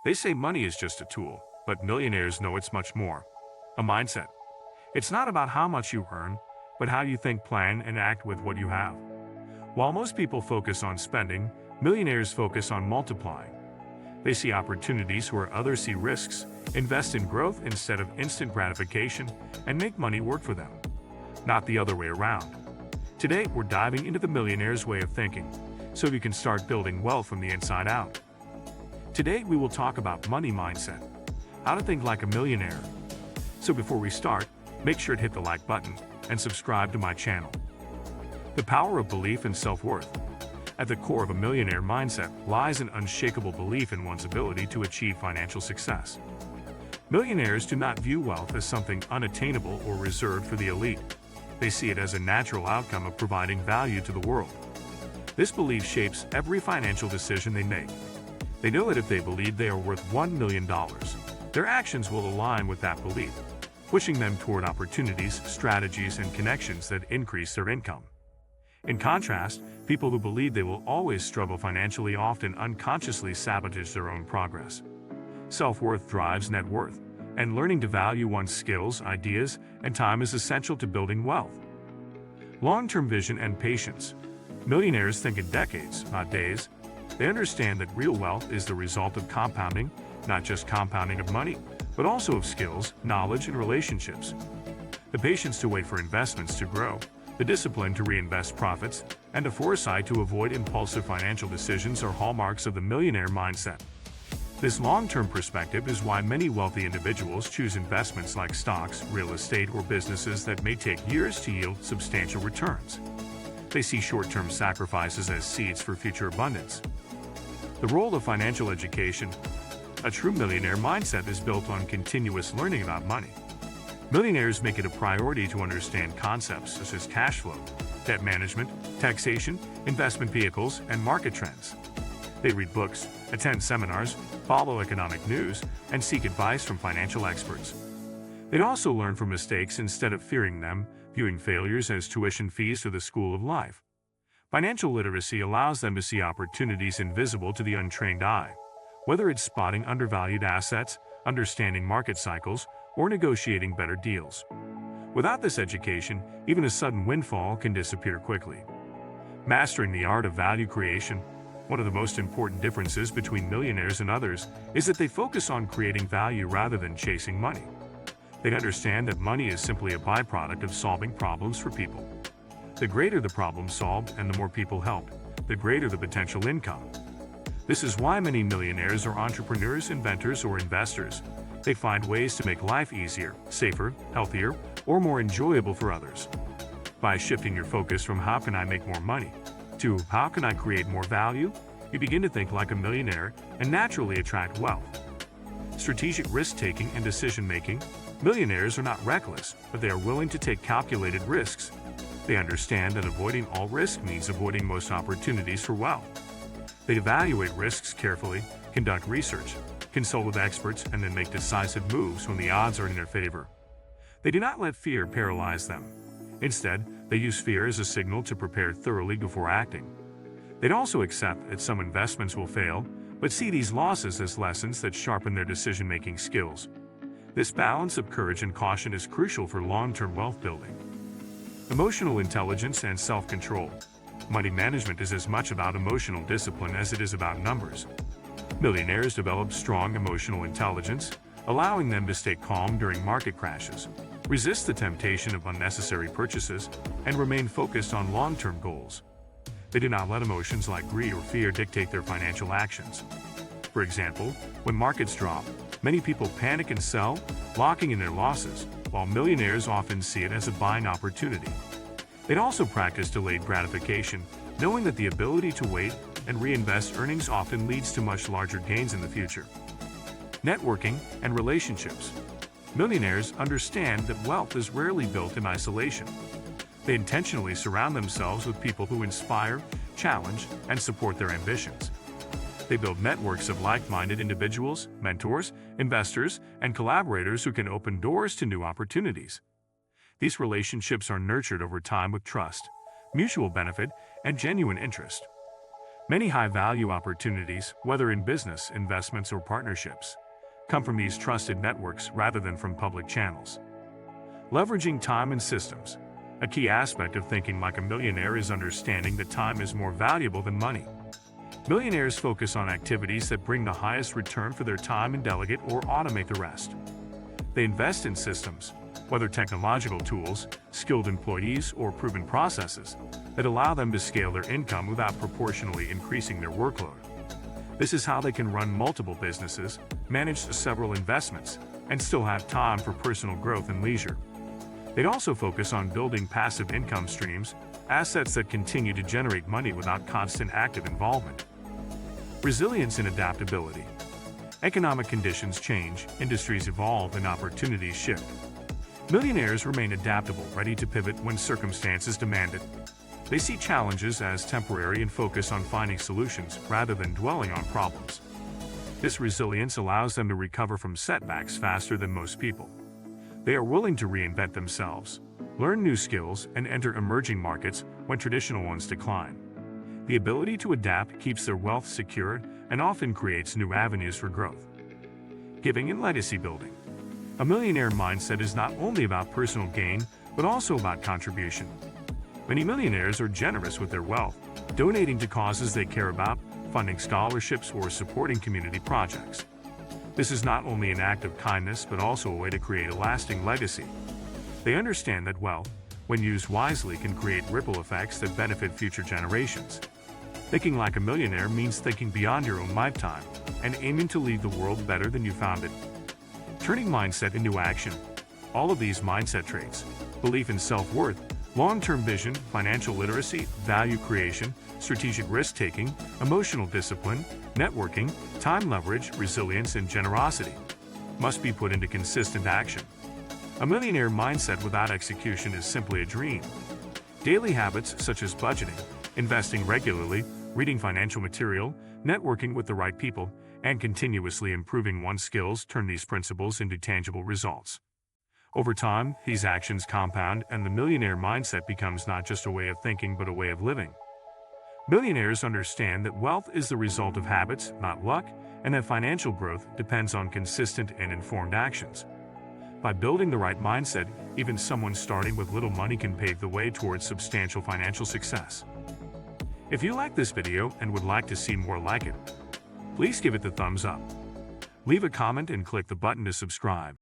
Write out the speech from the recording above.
They say money is just a tool, but millionaires know it's much more. A mindset. It's not about how much you earn, but how you think, plan, and act with what you have. While most people focus on spending, millionaires focus on multiplying. They see opportunities where others see risks, invest in growth instead of instant gratification, and make money work for them, not the other way around. Today, we're diving into the millionaire's way of thinking, so you can start building wealth from the inside out. Today, we will talk about money mindset, how to think like a millionaire. So before we start, make sure to hit the like button and subscribe to my channel. The power of belief and self-worth. At the core of a millionaire mindset lies an unshakable belief in one's ability to achieve financial success. Millionaires do not view wealth as something unattainable or reserved for the elite. They see it as a natural outcome of providing value to the world. This belief shapes every financial decision they make. They know that if they believe they are worth $1 million, their actions will align with that belief, pushing them toward opportunities, strategies, and connections that increase their income. In contrast, people who believe they will always struggle financially often unconsciously sabotage their own progress. Self-worth drives net worth, and learning to value one's skills, ideas, and time is essential to building wealth. Long-term vision and patience. Millionaires think in decades, not days. They understand that real wealth is the result of compounding, not just compounding of money, but also of skills, knowledge, and relationships. The patience to wait for investments to grow, the discipline to reinvest profits, and the foresight to avoid impulsive financial decisions are hallmarks of the millionaire mindset. This long-term perspective is why many wealthy individuals choose investments like stocks, real estate, or businesses that may take years to yield substantial returns. They see short-term sacrifices as seeds for future abundance. The role of financial education. A true millionaire mindset is built on continuous learning about money. Millionaires make it a priority to understand concepts such as cash flow, debt management, taxation, investment vehicles, and market trends. They read books, attend seminars, follow economic news, and seek advice from financial experts. They also learn from mistakes instead of fearing them, viewing failures as tuition fees to the school of life. Financial literacy allows them to see opportunities invisible to the untrained eye, whether it's spotting undervalued assets, understanding market cycles, or negotiating better deals. Without this education, even a sudden windfall can disappear quickly. Mastering the art of value creation. One of the most important differences between millionaires and others is that they focus on creating value rather than chasing money. They understand that money is simply a byproduct of solving problems for people. The greater the problem solved and the more people helped, the greater the potential income. This is why many millionaires are entrepreneurs, inventors, or investors. They find ways to make life easier, safer, healthier, or more enjoyable for others. By shifting your focus from how can I make more money to how can I create more value, you begin to think like a millionaire and naturally attract wealth. Strategic risk-taking and decision-making. Millionaires are not reckless, but they are willing to take calculated risks. They understand that avoiding all risk means avoiding most opportunities for wealth. They evaluate risks carefully, conduct research, consult with experts, and then make decisive moves when the odds are in their favor. They do not let fear paralyze them. Instead, they use fear as a signal to prepare thoroughly before acting. They'd also accept that some investments will fail, but see these losses as lessons that sharpen their decision-making skills. This balance of courage and caution is crucial for long-term wealth building. Emotional intelligence and self-control. Money management is as much about emotional discipline as it is about numbers. Millionaires develop strong emotional intelligence, allowing them to stay calm during market crashes, resist the temptation of unnecessary purchases, and remain focused on long-term goals. They do not let emotions like greed or fear dictate their financial actions. For example, when markets drop, many people panic and sell, locking in their losses, while millionaires often see it as a buying opportunity. They also practice delayed gratification, knowing that the ability to wait and reinvest earnings often leads to much larger gains in the future. Networking and relationships. Millionaires understand that wealth is rarely built in isolation. They intentionally surround themselves with people who inspire, challenge, and support their ambitions. They build networks of like-minded individuals, mentors, investors, and collaborators who can open doors to new opportunities. These relationships are nurtured over time with trust, mutual benefit, and genuine interest. Many high-value opportunities, whether in business, investments, or partnerships, come from these trusted networks rather than from public channels. Leveraging time and systems. A key aspect of thinking like a millionaire is understanding that time is more valuable than money. Millionaires focus on activities that bring the highest return for their time and delegate or automate the rest. They invest in systems, whether technological tools, skilled employees, or proven processes, that allow them to scale their income without proportionally increasing their workload. This is how they can run multiple businesses, manage several investments, and still have time for personal growth and leisure. They also focus on building passive income streams, assets that continue to generate money without constant active involvement. Resilience and adaptability. Economic conditions change, industries evolve, and opportunities shift. Millionaires remain adaptable, ready to pivot when circumstances demand it. They see challenges as temporary and focus on finding solutions rather than dwelling on problems. This resilience allows them to recover from setbacks faster than most people. They are willing to reinvent themselves, learn new skills, and enter emerging markets when traditional ones decline. The ability to adapt keeps their wealth secured and often creates new avenues for growth. Giving and legacy building. A millionaire mindset is not only about personal gain, but also about contribution. Many millionaires are generous with their wealth, donating to causes they care about, funding scholarships, or supporting community projects. This is not only an act of kindness, but also a way to create a lasting legacy. They understand that wealth, when used wisely, can create ripple effects that benefit future generations. Thinking like a millionaire means thinking beyond your own lifetime and aiming to leave the world better than you found it. Turning mindset into action. All of these mindset traits, belief in self-worth, long-term vision, financial literacy, value creation, strategic risk-taking, emotional discipline, networking, time leverage, resilience, and generosity, must be put into consistent action. A millionaire mindset without execution is simply a dream. Daily habits such as budgeting, investing regularly, reading financial material, networking with the right people, and continuously improving one's skills turn these principles into tangible results. Over time, these actions compound, and the millionaire mindset becomes not just a way of thinking but a way of living. Millionaires understand that wealth is the result of habits, not luck, and that financial growth depends on consistent and informed actions. By building the right mindset, even someone starting with little money can pave the way towards substantial financial success. If you like this video and would like to see more like it, please give it the thumbs up. Leave a comment and click the button to subscribe.